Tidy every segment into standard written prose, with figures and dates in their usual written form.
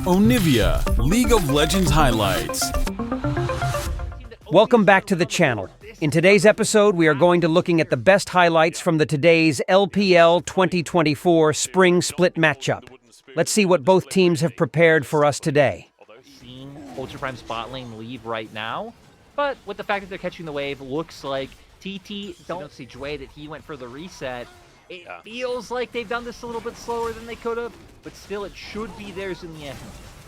Onivia, League of Legends highlights. Welcome back to the channel. In today's episode, we are going to looking at the best highlights from the today's LPL 2024 Spring Split matchup. Let's see what both teams have prepared for us today. Seeing Ultra Prime's bot lane leave right now, but with the fact that they're catching the wave, looks like TT don't see Jway that he went for the reset. It feels like they've done this a little bit slower than they could have, but still it should be theirs in the end.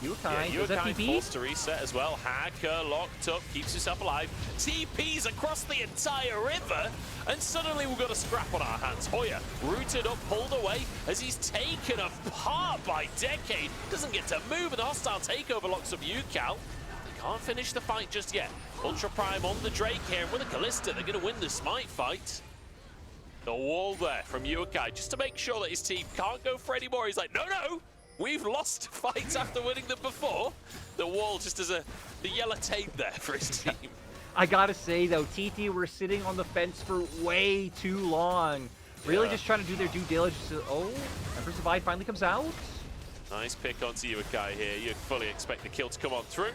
Yukai forced to reset as well. Hacker locked up, keeps himself alive. TP's across the entire river, and suddenly we've got a scrap on our hands. Hoya rooted up, pulled away as he's taken apart by Decade. Doesn't get to move, and the hostile takeover locks up Yukai. They can't finish the fight just yet. Ultra Prime on the Drake here, and with a Kalista, they're going to win the Smite fight. The wall there from Yukai, just to make sure that his team can't go for any more. He's like, no, we've lost fights after winning them before. The wall just has the yellow tape there for his team. I gotta say though, TT were sitting on the fence for way too long. Really just trying to do their due diligence. Oh, Emperor's Divide finally comes out. Nice pick onto Yukai here. You fully expect the kill to come on through.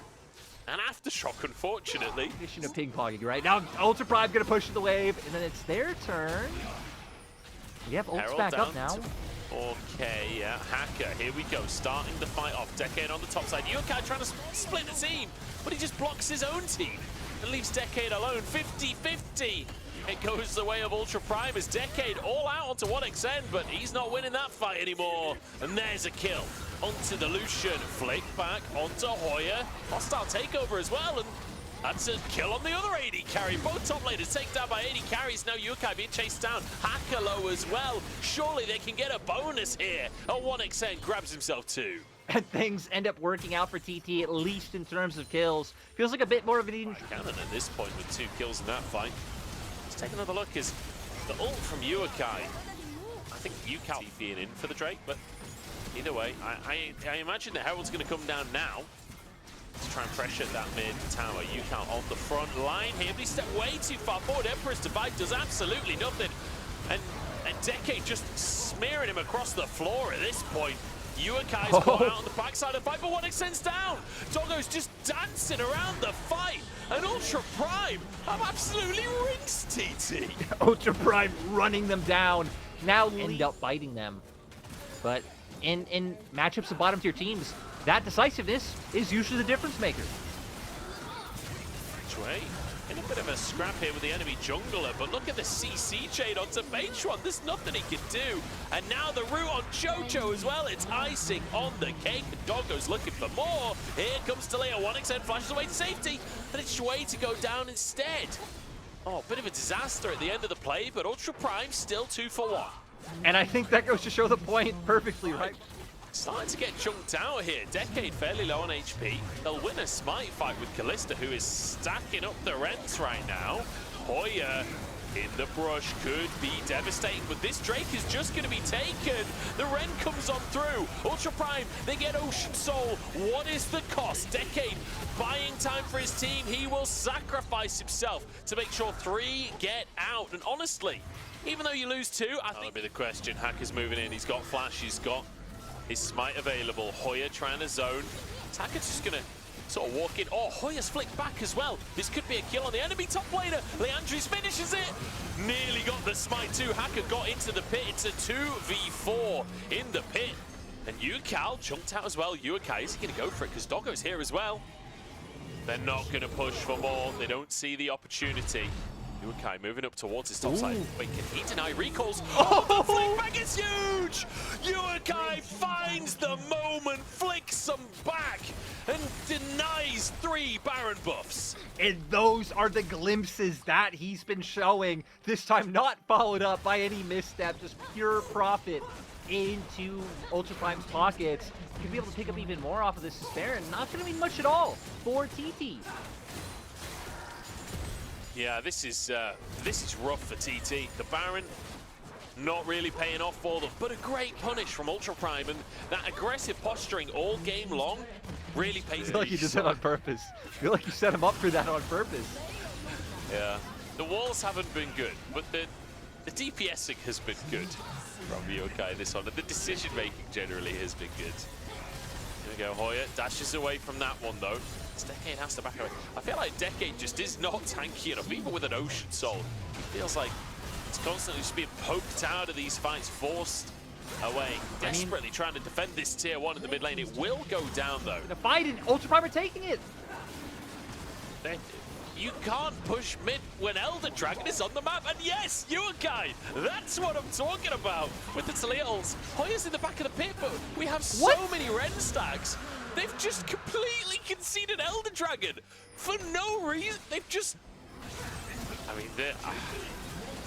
And Aftershock, unfortunately. Mission of ping-ponging, right? Now Ultra Prime gonna push the wave, and then it's their turn. We have ults back up now. Okay, yeah, Hacker, here we go, starting the fight off. Decade on the top side. Yukai trying to split the team, but he just blocks his own team and leaves Decade alone. 50-50. It goes the way of Ultra Prime as Decade all out onto 1xN, but he's not winning that fight anymore. And there's a kill. Onto the Lucian, flick back onto Hoya. Hostile takeover as well, and that's a kill on the other AD carry. Both top laners taken down by AD carries. Now Yukai being chased down. Hacker low as well. Surely they can get a bonus here. A 1xN grabs himself too. And things end up working out for TT, at least in terms of kills. Feels like a bit more of an even... Cannon at this point with 2 kills in that fight. Let's take another look as the ult from Yukai. I think Yukai being in for the Drake, but either way, I imagine the Herald's going to come down now to try and pressure that mid tower. Yukai on the front line here, but he stepped way too far forward. Emperor's Divide does absolutely nothing. And Decade just smearing him across the floor at this point. Yuakai's got out on the backside of the fight, but 1xN's down. Doggo's just dancing around the fight. And Ultra Prime have absolutely rinsed TT. Ultra Prime running them down. Now end up biting them. But in matchups of bottom tier teams, that decisiveness is usually the difference maker. Jway in a bit of a scrap here with the enemy jungler, but look at the CC chain onto Matron. There's nothing he can do. And now the root on Jojo as well. It's icing on the cake. Doggo's looking for more. Here comes Talia. 1xN flashes away to safety, but it's Jway to go down instead. Oh, bit of a disaster at the end of the play, but Ultra Prime still 2 for 1. And I think that goes to show the point perfectly, right? Starting to get chunked out here. Decade fairly low on HP. They'll win a Smite fight with Kalista, who is stacking up the rents right now. Hoya in the brush could be devastating, but this Drake is just going to be taken. The Ren comes on through. Ultra Prime, they get Ocean Soul. What is the cost? Decade buying time for his team. He will sacrifice himself to make sure 3 get out. And honestly, even though you lose 2, I think that'll be the question. Hacker's moving in. He's got flash. He's got his Smite available. Hoya trying to zone. Hacker's just going to sort of walk in. Oh, Hoya's flicked back as well. This could be a kill on the enemy top laner. Leandris finishes it. Nearly got the Smite too. Hacker got into the pit. It's a 2v4 in the pit. And Yukai jumped out as well. Yukai, is he going to go for it? Because Doggo's here as well. They're not going to push for more. They don't see the opportunity. Yukai moving up towards his top side. Wait, can he deny recalls? Oh, the flick back is huge! Yukai finds the moment, flicks some back, and denies 3 Baron buffs. And those are the glimpses that he's been showing. This time not followed up by any misstep, just pure profit into Ultra Prime's pockets. He'll be able to pick up even more off of this despair, and not going to be much at all for TT. Yeah, this is rough for TT. The Baron not really paying off for them, but a great punish from Ultra Prime, and that aggressive posturing all game long really pays. I feel like you did that on purpose. I feel like you set him up for that on purpose. Yeah, the walls haven't been good, but the DPSing has been good from Yukai this one, and the decision making generally has been good. we go, Hoya dashes away from that one though. Decade has to back away. I feel like Decade just is not tanky enough, even with an Ocean Soul. It feels like it's constantly just being poked out of these fights, forced away. Desperately trying to defend this tier 1 in the mid lane. It will go down though. The fight and Ultra Prime are taking it. You can't push mid when Elder Dragon is on the map. And yes, Yuakai, that's what I'm talking about. With the Talials, Hoya's in the back of the pit, but we have so many Ren stacks. They've just completely conceded Elder Dragon for no reason. They've just... I mean,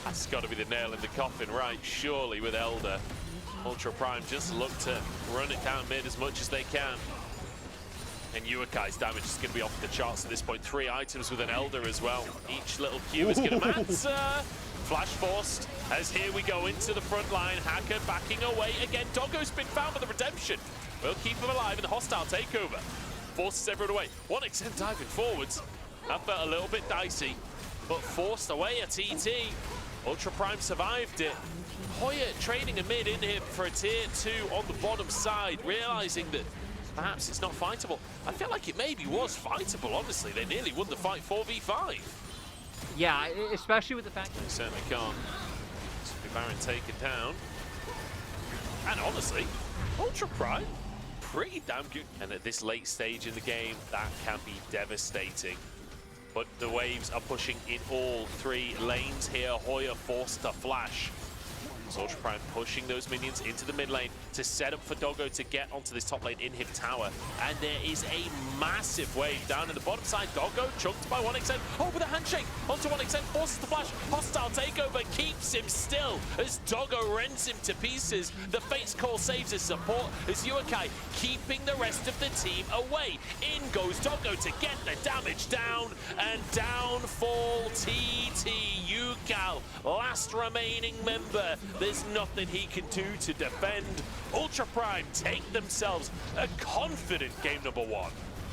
that's got to be the nail in the coffin, right? Surely with Elder. Ultra Prime just look to run it down mid as much as they can. And Yuakai's damage is going to be off the charts at this point. 3 items with an Elder as well. Each little Q is going to matter. Flash forced as here we go into the front line. Hacker backing away again. Doggo's been found with the redemption. We'll keep him alive in the hostile takeover. Forces everyone away. 1xN diving forwards. That felt a little bit dicey, but forced away a TT. Ultra Prime survived it. Hoya trading a mid in here for a tier 2 on the bottom side, realizing that perhaps it's not fightable. I feel like it maybe was fightable, honestly. They nearly won the fight 4v5. Yeah, especially with the fact that... They certainly can't. Baron taken down. And honestly, Ultra Prime, pretty damn good. And at this late stage in the game, that can be devastating. But the waves are pushing in all 3 lanes here. Hoya forced to flash. Ultra Prime pushing those minions into the mid lane to set up for Doggo to get onto this top lane in his tower. And there is a massive wave down in the bottom side. Doggo chunked by 1xN. Oh, with a handshake onto 1xN, forces the flash. Hostile takeover keeps him still as Doggo rends him to pieces. The Fate's Call saves his support as Yuakai keeping the rest of the team away. In goes Doggo to get the damage down, and downfall TT. Yukal, last remaining member. There's nothing he can do to defend. Ultra Prime take themselves a confident game number 1.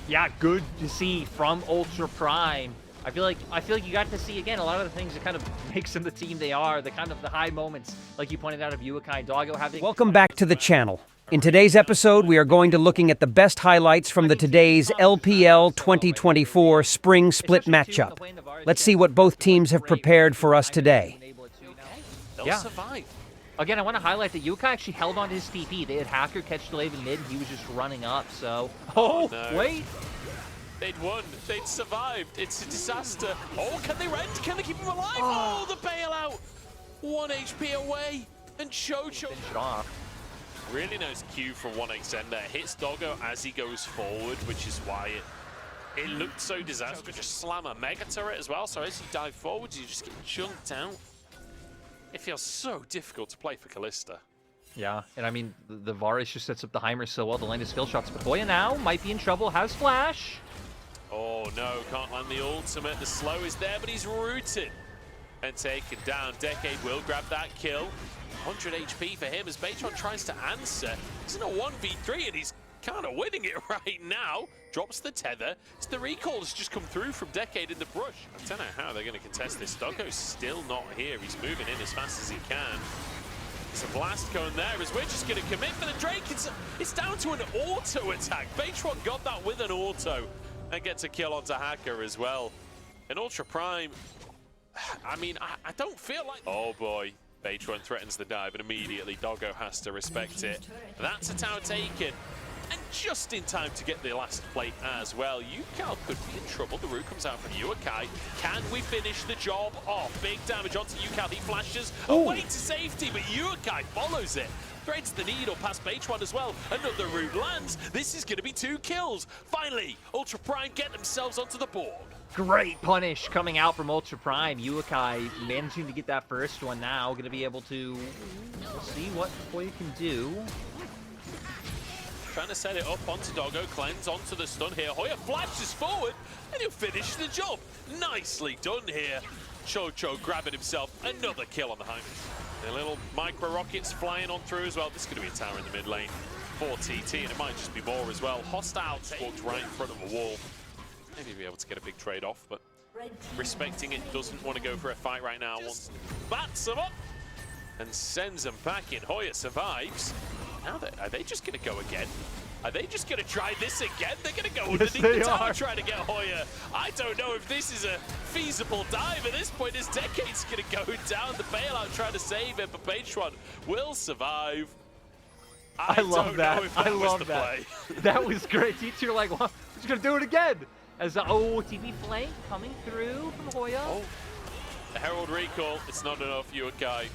Yeah, good to see from Ultra Prime. I feel like you got to see again a lot of the things that kind of makes them the team they are, the kind of the high moments, like you pointed out, of Yuakai and Doggo having. Welcome back to the channel. In today's episode, we are going to looking at the best highlights from the today's LPL 2024 Spring Split matchup. Let's see what both teams have prepared for us today. They'll survive. Again, I want to highlight that Yuakai actually held on to his TP. They had Hacker catch the wave in mid, and he was just running up, so... Oh, no. Wait! They'd won. They'd survived. It's a disaster. Oh, can they rend? Can they keep him alive? Oh, the bailout! 1 HP away, and Chocho... Finish it off. Really nice Q from 1xN there. Hits Doggo as he goes forward, which is why it looked so disastrous. Just slam a Mega Turret as well, so as you dive forwards, you just get chunked out. It feels so difficult to play for Kalista. Yeah, and I mean, the Varus just sets up the Heimer so well to land his skill shots. But Hoya now might be in trouble, has Flash. Oh no, can't land the ultimate. The slow is there, but he's rooted and taken down. Decade will grab that kill. 100 HP for him as Baytron tries to answer. He's in a 1v3 and he's kind of winning it right now. Drops the tether. It's the recall has just come through from Decade in the brush. I don't know how they're going to contest this. Doggo's still not here. He's moving in as fast as he can. There's a blast going there as we're just going to commit for the Drake. It's down to an auto attack. Baytron got that with an auto and gets a kill onto Hacker as well. And Ultra Prime, I mean, I don't feel like... Oh boy. Baytron threatens the dive and immediately Doggo has to respect it. That's a tower taken. And just in time to get the last plate as well. Yukal could be in trouble. The root comes out from Yuakai. Can we finish the job off? Big damage onto Yukal. He flashes away to safety, but Yuakai follows it. Threads the needle past Baytron as well. Another root lands. This is going to be 2 kills. Finally, Ultra Prime get themselves onto the board. Great punish coming out from Ultra Prime. Yuakai managing to get that first one now. Going to be able to see what Hoya can do. Trying to set it up onto Doggo, cleanse onto the stun here. Hoya flashes forward and he'll finish the job. Nicely done here. Chocho grabbing himself another kill on the home. The little micro rockets flying on through as well. This is going to be a tower in the mid lane for TT, and it might just be more as well. Hostile walked right in front of a wall. Maybe be able to get a big trade off, but respecting it, doesn't want to go for a fight right now. Wants bats him up and sends him back in. Hoya survives. Now, are they just going to go again? Are they just going to try this again? They're going to go Yes, underneath they the tower are. trying to get Hoya. I don't know if this is a feasible dive at this point. As Decade's going to go down. The bailout trying to save him, but Patron will survive. I love that. I was love the that. play. That was great. Teacher like, well, he's gonna do it again. As the TV flank coming through from Hoya. Oh, the Herald recall. It's not enough. Yukai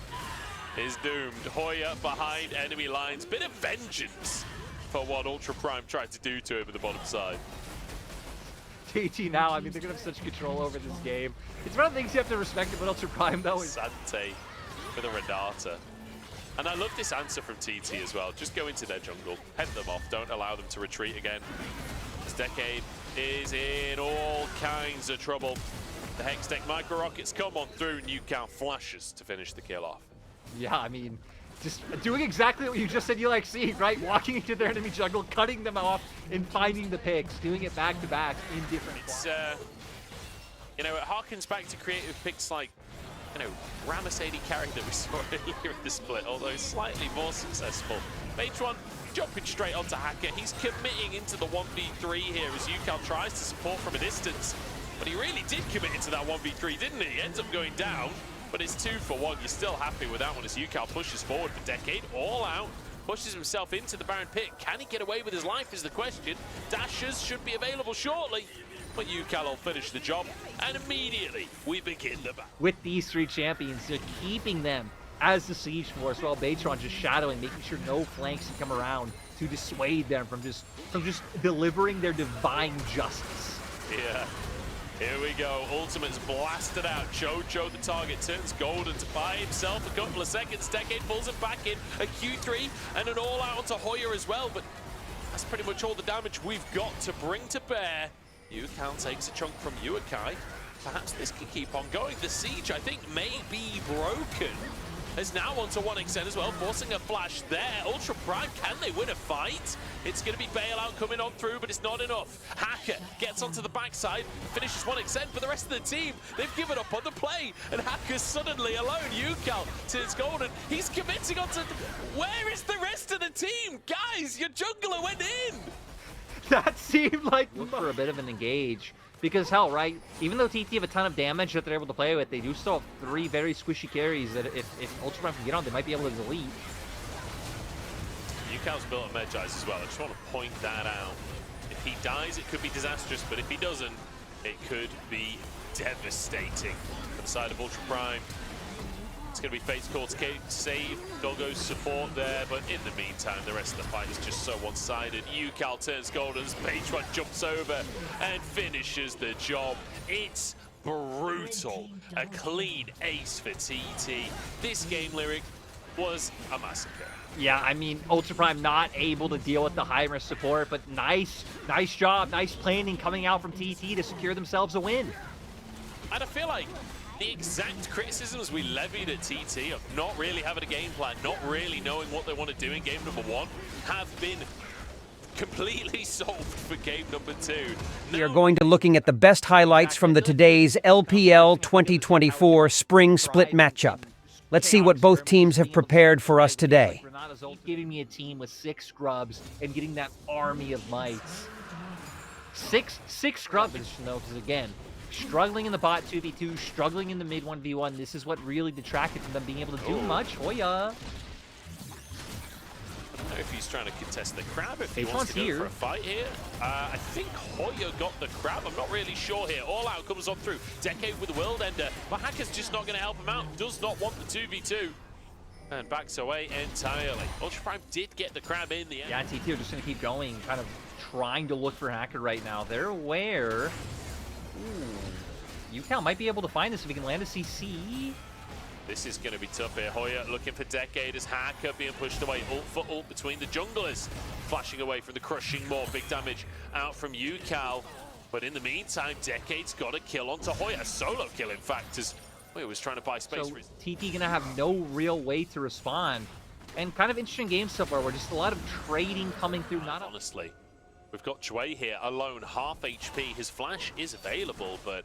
is doomed. Hoya behind enemy lines. Bit of vengeance for what Ultra Prime tried to do to him at the bottom side. TT now, I mean, they're gonna have such control over this game. It's one of the things you have to respect about Ultra Prime, though. Is Sante for the Renata. And I love this answer from TT as well. Just go into their jungle, head them off, don't allow them to retreat again. This Decade is in all kinds of trouble. The Hex Deck Micro Rockets come on through, Newcount flashes to finish the kill off. yeah, I mean, just doing exactly what you just said you like seeing, right? Walking into their enemy jungle, cutting them off, and finding the picks, doing it back to back in different. It's, you know, it harkens back to creative picks like, you know, Rammus AD carry that we saw earlier in the split, although slightly more successful. Matron jumping straight onto Hacker. He's committing into the 1v3 here as Yucal tries to support from a distance. But he really did commit into that 1v3, didn't he? He ends up going down, but it's 2 for 1. You're still happy with that one as Yucal pushes forward for Decade, all out. Pushes himself into the Baron pit. Can he get away with his life is the question. Dashers should be available shortly. But Yucal will finish the job, and immediately we begin the battle. With these 3 champions, they're keeping them as the siege force, while Batron just shadowing, making sure no flanks can come around to dissuade them from just delivering their divine justice. Yeah, here we go. Ultimate's blasted out. Jojo, the target, turns golden to buy himself a couple of seconds. Decade pulls him back in. A Q3 and an all-out onto Hoya as well, but that's pretty much all the damage we've got to bring to bear. Yucal takes a chunk from Yukai. Perhaps this can keep on going. The siege, I think, may be broken. Is now onto 1xN as well, forcing a flash there. Ultra Prime, can they win a fight? It's going to be bailout coming on through, but it's not enough. Hacker gets onto the backside, finishes 1xN, but the rest of the team, they've given up on the play, and Hacker's suddenly alone. Yucal turns golden. He's committing onto... Where is the rest of the team? Guys, your jungler went in! That seemed like for a bit of an engage. Because hell, right, even though TT have a ton of damage that they're able to play with, they do still have 3 very squishy carries that if Ultra Prime can get on, they might be able to delete. Yucal's built a Medjais as well. I just want to point that out. If he dies, it could be disastrous, but if he doesn't, it could be devastating for the side of Ultra Prime. It's going to be Fate's Call to save Doggo's support there, but in the meantime, the rest of the fight is just so one-sided. Yucal turns golden as Patron jumps over and finishes the job. It's brutal. A clean ace for TT. This game, Lyric, was a massacre. Yeah, I mean, Ultra Prime not able to deal with the high-risk support, but nice job, nice planning coming out from TT to secure themselves a win. And I feel like the exact criticisms we levied at TT of not really having a game plan, not really knowing what they want to do in game number 1, have been completely solved for game number 2. We are going to looking at the best highlights from the today's LPL 2024 Spring Split matchup. Let's see what both teams have prepared for us today. Renata's ult giving me a team with 6 scrubs and getting that army of mites. Six scrubs, though, because again, struggling in the bot 2v2, struggling in the mid 1v1. This is what really detracted from them being able to do much. Hoya. I don't know if he's trying to contest the crab, if he Hey, wants to go here for a fight here. I think Hoya got the crab. I'm not really sure here. All out comes on through. Decade with the World Ender, but Hacker's just not going to help him out. Does not want the 2v2. And backs away entirely. Ultra Prime did get the crab in the end. Yeah, TT are just going to keep going, kind of trying to look for Hacker right now. They're aware. Ooh. Yucal might be able to find this if he can land a CC. This is going to be tough here. Hoya looking for Decade as Hacker being pushed away. Ult for ult between the junglers. Flashing away from the crushing more. Big damage out from Yucal. But in the meantime, Decade's got a kill onto Hoya. A solo kill, in fact, as Hoya was trying to buy space So for his... TT going to have no real way to respond. And kind of interesting game so far where just a lot of trading coming through. Not honestly. We've got Chwei here alone, half HP. His flash is available, but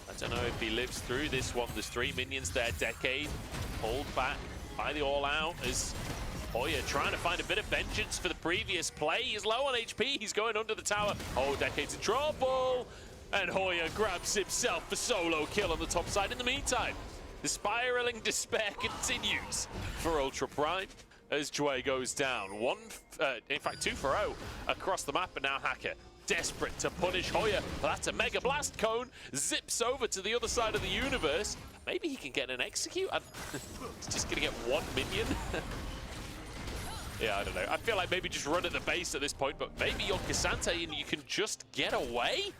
I don't know if he lives through this one. There's 3 minions there. Decade pulled back by the all-out as Hoya trying to find a bit of vengeance for the previous play. He's low on HP. He's going under the tower. Oh, Decade's in trouble. And Hoya grabs himself a solo kill on the top side. In the meantime, the spiraling despair continues for Ultra Prime as Jue goes down. In fact, 2 for 0 across the map, but now Hacker desperate to punish Hoya. Well, that's a Mega Blast Cone. Zips over to the other side of the universe. Maybe he can get an execute. He's just gonna get 1 minion. Yeah, I don't know. I feel like maybe just run at the base at this point, but maybe you're Cassante and you can just get away?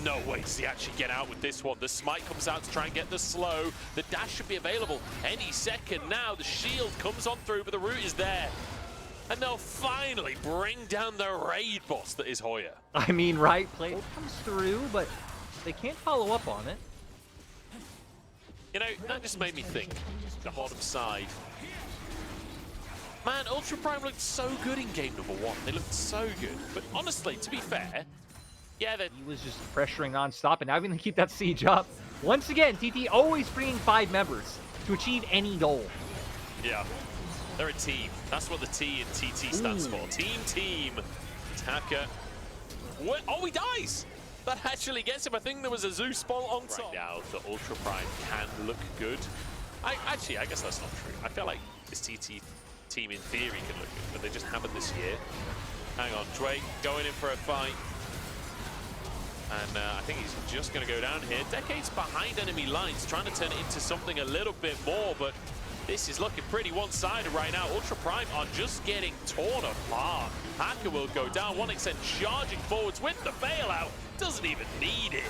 No way does he actually get out with this one. The smite comes out to try and get the slow. The dash should be available any second now. The shield comes on through, but the root is there. And they'll finally bring down the raid boss that is Hoya. I mean, right, play comes through, but they can't follow up on it. You know, that just made me think. The bottom side. Man, Ultra Prime looked so good in game number 1. They looked so good. But honestly, to be fair, yeah, he was just pressuring non-stop, and now even to keep that siege up. Once again, TT always bringing 5 members to achieve any goal. Yeah, they're a team. That's what the T in TT stands for. Team. Hacker. Oh, he dies! That actually gets him. I think there was a Zeus ball on top. Right now, the Ultra Prime can look good. I guess that's not true. I feel like this TT team in theory can look good, but they just haven't this year. Hang on, Drake going in for a fight. And I think he's just going to go down here. Decade's behind enemy lines, trying to turn it into something a little bit more, but this is looking pretty one-sided right now. Ultra Prime are just getting torn apart. Hacker will go down. 1xN charging forwards with the bailout. Doesn't even need it.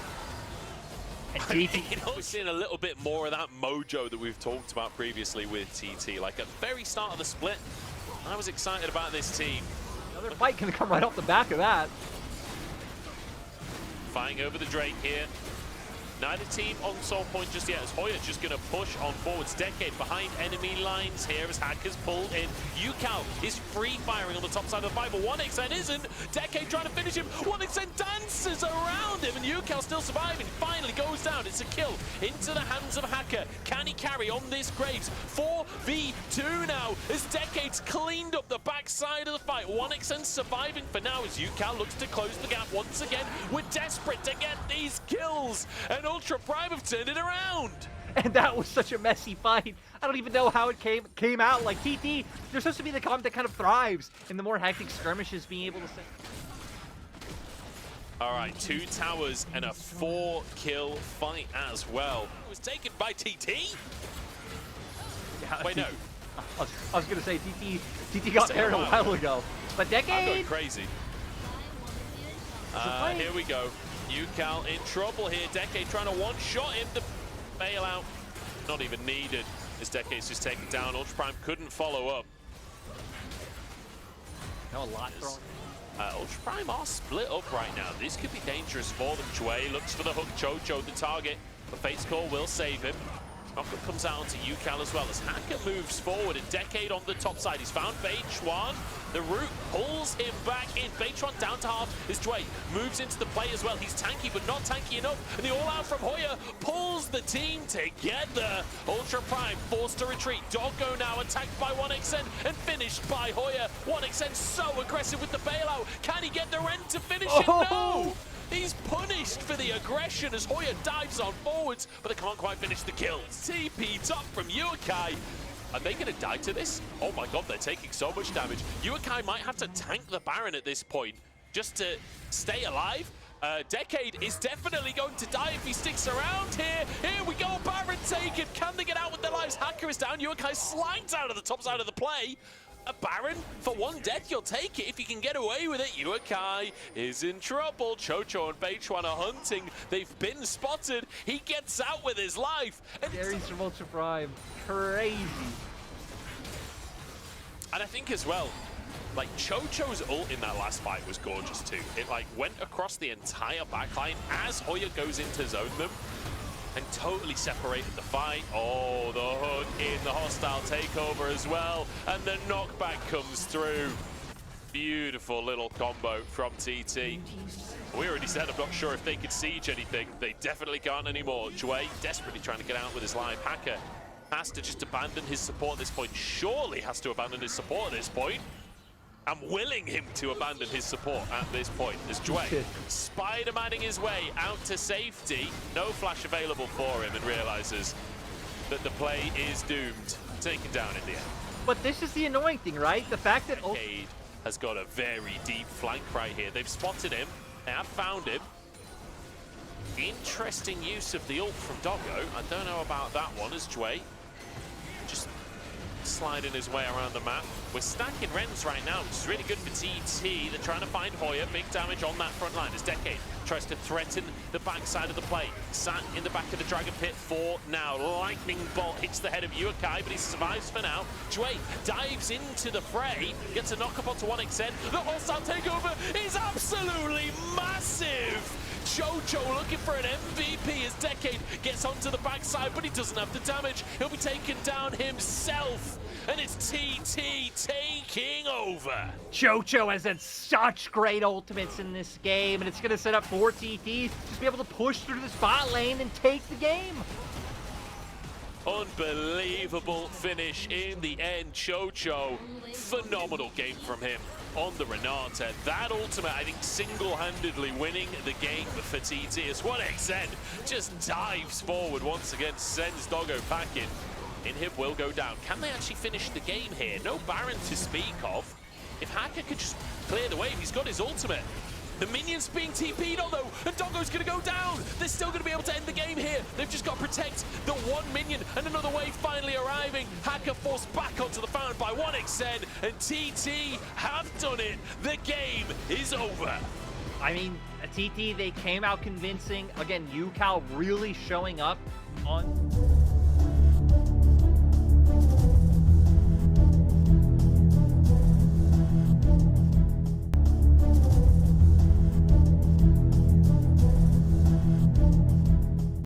I mean, we're seeing a little bit more of that mojo that we've talked about previously with TT. Like at the very start of the split, I was excited about this team. Another fight can come right off the back of that. Fighting over the Drake here. Neither team on soul point just yet, as Hoya just going to push on forwards. Decade behind enemy lines here as Hackers pulled in. Yukal is free firing on the top side of the fight, but 1xN isn't. Decade trying to finish him. 1xN dances around him, and Yukal still surviving. Finally goes down. It's a kill into the hands of Hacker. Can he carry on this Graves? 4v2 now as Decade's cleaned up the backside of the fight. 1xN surviving for now as Yukal looks to close the gap once again. We're desperate to get these kills, and Ultra Prime have turned it around. And that was such a messy fight. I don't even know how it came out. Like TT, they're supposed to be the comp that kind of thrives in the more hectic skirmishes, being able to say. All right, 2 towers and a 4-kill fight as well. It was taken by TT. Yeah, wait, no. I was gonna say TT got paired a while ago, but Decade. I'm going crazy. Here we go. Yukal in trouble here. Decade trying to one-shot him. The bailout not even needed as Decade's just taken down. Ultra Prime couldn't follow up. No, a lot thrown. Ultra Prime are split up right now. This could be dangerous for them. Chue looks for the hook. Chocho the target, but Fate's Call will save him. Knockup comes out onto Yukal as well as Hacker moves forward. A Decade on the top side. He's found Beichuan. The root pulls him back in. Beichuan down to half as Dwayne moves into the play as well. He's tanky, but not tanky enough. And the all-out from Hoya pulls the team together. Ultra Prime forced to retreat. Doggo now attacked by 1xN and finished by Hoya. 1xN so aggressive with the bailout. Can he get the rent to finish it? No! He's punished for the aggression as Hoya dives on forwards, but they can't quite finish the kills. TP top from Yukai. Are they going to die to this? Oh my god, they're taking so much damage. Yukai might have to tank the Baron at this point just to stay alive. Decade is definitely going to die if he sticks around here. Here we go, Baron taken. Can they get out with their lives? Hacker is down. Yukai slides out of the top side of the play. A Baron for 1 death, you'll take it if you can get away with it. Yukai is in trouble. Chocho and Beichuan are hunting. They've been spotted. He gets out with his life. And Gary's from Ultra Prime. Crazy. And I think as well, like Chocho's ult in that last fight was gorgeous too. It like went across the entire backline as Hoya goes in to zone them and totally separated the fight. Oh, the hook in the hostile takeover as well. And the knockback comes through. Beautiful little combo from TT. We already said I'm not sure if they could siege anything. They definitely can't anymore. Jue desperately trying to get out with his live. Hacker has to just abandon his support at this point. Surely has to abandon his support at this point. I'm willing him to abandon his support at this point as Jway Spider-Manning his way out to safety. No flash available for him and realizes that the play is doomed. Taken down in the end. But this is the annoying thing, right? The fact that Decade has got a very deep flank right here. They've spotted him. They have found him. Interesting use of the ult from Doggo. I don't know about that one as Jway just sliding his way around the map. We're stacking Rens right now, which is really good for TT. They're trying to find Hoya. Big damage on that front line as Decade tries to threaten the backside of the play. Sat in the back of the Dragon Pit for now. Lightning bolt hits the head of Yuakai, but he survives for now. Jway dives into the fray, gets a knock up onto 1xN. The hostile takeover is absolutely massive. Jojo looking for an MVP as Decade gets onto the backside, but he doesn't have the damage. He'll be taken down himself, and it's TT taking over. Jojo has had such great ultimates in this game, and it's going to set up for TT to just be able to push through the spot lane and take the game. Unbelievable finish in the end. Jojo, phenomenal game from him on the Renata. That ultimate, I think, single-handedly winning the game for TT as 1xN just dives forward once again, sends Doggo packing. Inhib will go down. Can they actually finish the game here? No Baron to speak of. If Hacker could just clear the wave, he's got his ultimate. The minion's being TP'd on though, and Doggo's gonna go down. They're still gonna be able to end the game here. They've just got to protect the one minion, and another wave finally arriving. Hacker forced back onto the fountain by 1xN, and TT have done it. The game is over. I mean, TT, they came out convincing. Again, UCal really showing up on